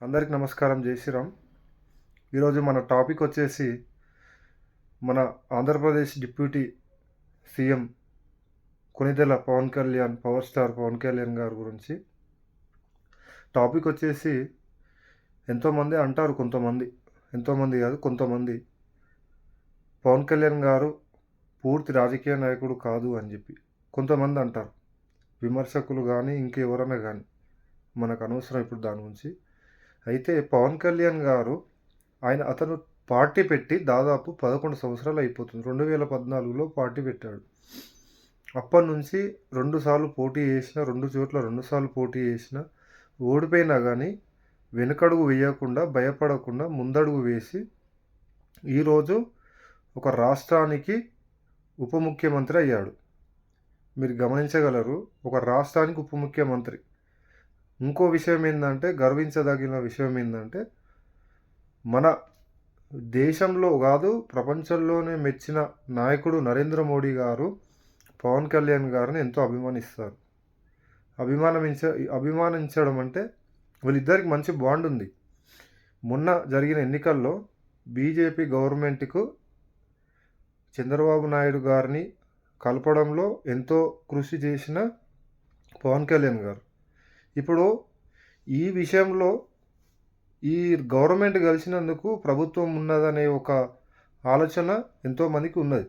అందరికి నమస్కారం. జై శ్రీరామ్. ఈరోజు మన టాపిక్ వచ్చేసి మన Andhra Pradesh deputy CM Konidela Pawan Kalyan, power star Pawan Kalyan గారి గురించి. టాపిక్ వచ్చేసి ఎంతోమంది అంటారు, ఎంతోమంది కాదు కొంతమంది, పవన్ కళ్యాణ్ గారు పూర్తి రాజకీయ నాయకుడు కాదు అని చెప్పి కొంతమంది అంటారు. విమర్శకులు కానీ ఇంకెవరైనా కానీ మనకు అనవసరం ఇప్పుడు దాని గురించి. అయితే పవన్ కళ్యాణ్ గారు అతను పార్టీ పెట్టి దాదాపు 11 సంవత్సరాలు అయిపోతుంది. 2014లో పార్టీ పెట్టాడు. అప్పటి నుంచి 2 సార్లు పోటీ చేసిన, 2 చోట్ల 2 సార్లు పోటీ చేసిన, ఓడిపోయినా కానీ వెనుకడుగు వేయకుండా, భయపడకుండా ముందడుగు వేసి ఈరోజు ఒక రాష్ట్రానికి ఉప ముఖ్యమంత్రి అయ్యాడు. మీరు గమనించగలరు, ఒక రాష్ట్రానికి ఉప ముఖ్యమంత్రి. ఇంకో విషయం ఏంటంటే, గర్వించదగిన విషయం ఏంటంటే, మన దేశంలో కాదు ప్రపంచంలోనే మెచ్చిన నాయకుడు నరేంద్ర మోడీ గారు పవన్ కళ్యాణ్ గారిని ఎంతో అభిమానిస్తారు. అభిమానించడం అంటే వీళ్ళిద్దరికి మంచి బాండ్ ఉంది. మొన్న జరిగిన ఎన్నికల్లో బీజేపీ గవర్నమెంట్కు చంద్రబాబు నాయుడు గారిని కలపడంలో ఎంతో కృషి చేసిన పవన్ కళ్యాణ్ గారు ఇప్పుడు ఈ విషయంలో ఈ గవర్నమెంట్ కలిసినందుకు ప్రభుత్వం ఉన్నదనే ఒక ఆలోచన ఎంతోమందికి ఉన్నది.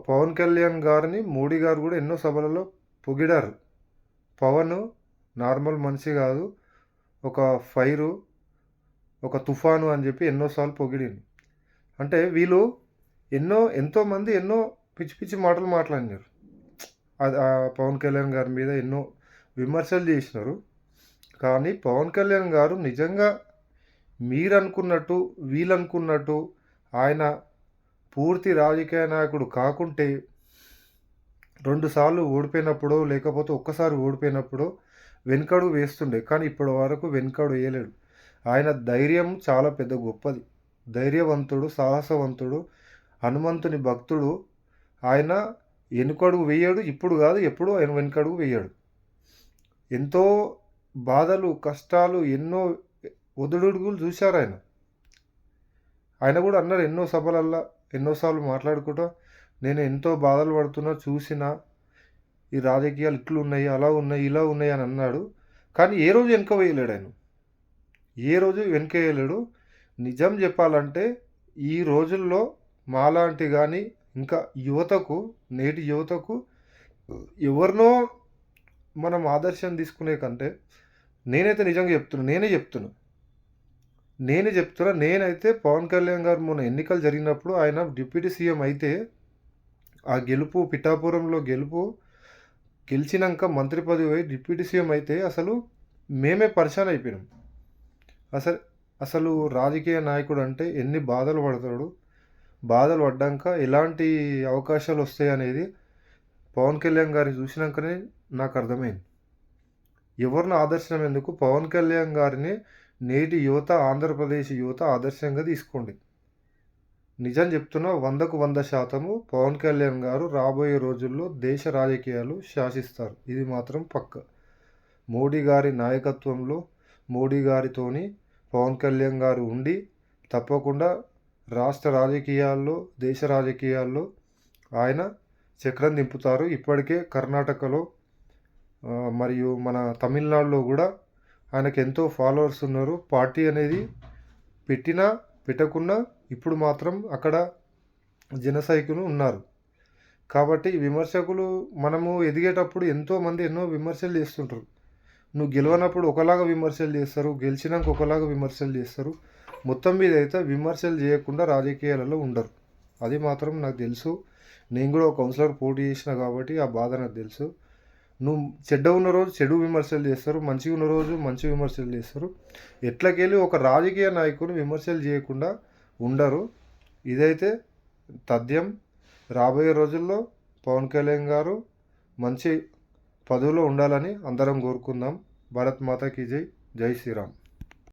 పవన్ కళ్యాణ్ గారిని మోడీ గారు కూడా ఎన్నో సభలలో పొగిడారు. పవన్ నార్మల్ మనిషి కాదు, ఒక ఫైరు, ఒక తుఫాను అని చెప్పి ఎన్నోసార్లు పొగిడింది. అంటే వీళ్ళు ఎంతోమంది ఎన్నో పిచ్చి పిచ్చి మాటలు మాట్లాడినారు. పవన్ కళ్యాణ్ గారి మీద ఎన్నో విమర్శలు చేసినారు. కానీ పవన్ కళ్యాణ్ గారు నిజంగా మీరనుకున్నట్టు వీళ్ళనుకున్నట్టు ఆయన పూర్తి రాజకీయ నాయకుడు కాకుంటే 2 సార్లు ఓడిపోయినప్పుడు, లేకపోతే ఒక్కసారి ఓడిపోయినప్పుడు వెనుకడుగు వేస్తుండే. కానీ ఇప్పటి వరకు వెనుకడు వేయలేడు. ఆయన ధైర్యం చాలా పెద్ద గొప్పది. ధైర్యవంతుడు, సాహసవంతుడు, హనుమంతుని భక్తుడు. ఆయన వెనుకడుగు వేయడు. ఇప్పుడు కాదు, ఎప్పుడు ఆయన వెనుకడుగు వేయడు. ఎంతో బాధలు, కష్టాలు, ఎన్నో ఒదుడుడుగులు చూశారు ఆయన కూడా అన్నారు ఎన్నో సభలల్లో, ఎన్నోసార్లు మాట్లాడుకుంటా, నేను ఎంతో బాధలు పడుతున్నా, చూసిన ఈ రాజకీయాలు ఇట్లు ఉన్నాయి, అలా ఉన్నాయి, ఇలా ఉన్నాయి అని అన్నాడు. కానీ ఏ రోజు వెనుక వేయలేడు. ఏ రోజు వెనుక వేయలేడు. నిజం చెప్పాలంటే ఈ రోజుల్లో మాలాంటి కానీ ఇంకా యువతకు, నేటి యువతకు ఎవరినో మనం ఆదర్శం తీసుకునే కంటే నేనైతే నిజంగా చెప్తున్నా, నేనైతే పవన్ కళ్యాణ్ గారు మొన్న ఎన్నికలు జరిగినప్పుడు ఆయన డిప్యూటీ సీఎం అయితే ఆ గెలుపు, పిఠాపురంలో గెలిచినాక మంత్రి పదవి పోయి డిప్యూటీ సీఎం అయితే అసలు మేమే పరిశాన్ అయిపోయినాం. అసలు రాజకీయ నాయకుడు అంటే ఎన్ని బాధలు పడతాడు, బాధలు పడ్డాక ఎలాంటి అవకాశాలు వస్తాయి అనేది పవన్ కళ్యాణ్ గారిని చూసినాకనే నాకు అర్థమైంది. ఎవరిని ఆదర్శనం ఎందుకు, పవన్ కళ్యాణ్ గారిని నేటి యువత, ఆంధ్రప్రదేశ్ యువత ఆదర్శంగా తీసుకోండి. నిజం చెప్తున్నా, 100కు 100% పవన్ కళ్యాణ్ గారు రాబోయే రోజుల్లో దేశ రాజకీయాలు శాసిస్తారు. ఇది మాత్రం పక్క. మోడీ గారి నాయకత్వంలో, మోడీ గారితోని పవన్ కళ్యాణ్ గారు ఉండి తప్పకుండా రాష్ట్ర రాజకీయాల్లో, దేశ రాజకీయాల్లో ఆయన చక్రం దింపుతారు. ఇప్పటికే కర్ణాటకలో మరియు మన తమిళనాడులో కూడా ఆయనకు ఎంతో ఫాలోవర్స్ ఉన్నారు. పార్టీ అనేది పెట్టినా పెట్టకున్నా ఇప్పుడు మాత్రం అక్కడ జనసైకులు ఉన్నారు. కాబట్టి విమర్శకులు, మనము ఎదిగేటప్పుడు ఎంతోమంది ఎన్నో విమర్శలు చేస్తుంటారు. నువ్వు గెలవనప్పుడు ఒకలాగా విమర్శలు చేస్తారు, గెలిచినాక ఒకలాగా విమర్శలు చేస్తారు. మొత్తం మీద అయితే విమర్శలు చేయకుండా రాజకీయాలలో ఉండరు. అది మాత్రం నాకు తెలుసు. నేను కూడా ఒక కౌన్సిలర్ పోటీ చేసిన కాబట్టి ఆ బాధ నాకు తెలుసు. నువ్వు చెడ్డ ఉన్న రోజు చెడు విమర్శలు చేస్తారు, మంచిగా ఉన్న రోజు మంచి విమర్శలు చేస్తారు. ఎట్లకెళ్ళి ఒక రాజకీయ నాయకుని విమర్శలు చేయకుండా ఉండరు. ఇదైతే తథ్యం. రాబోయే రోజుల్లో పవన్ కళ్యాణ్ గారు మంచి పదవిలో ఉండాలని అందరం కోరుకుందాం. భారత్ మాతాకి జై. జై శ్రీరామ్.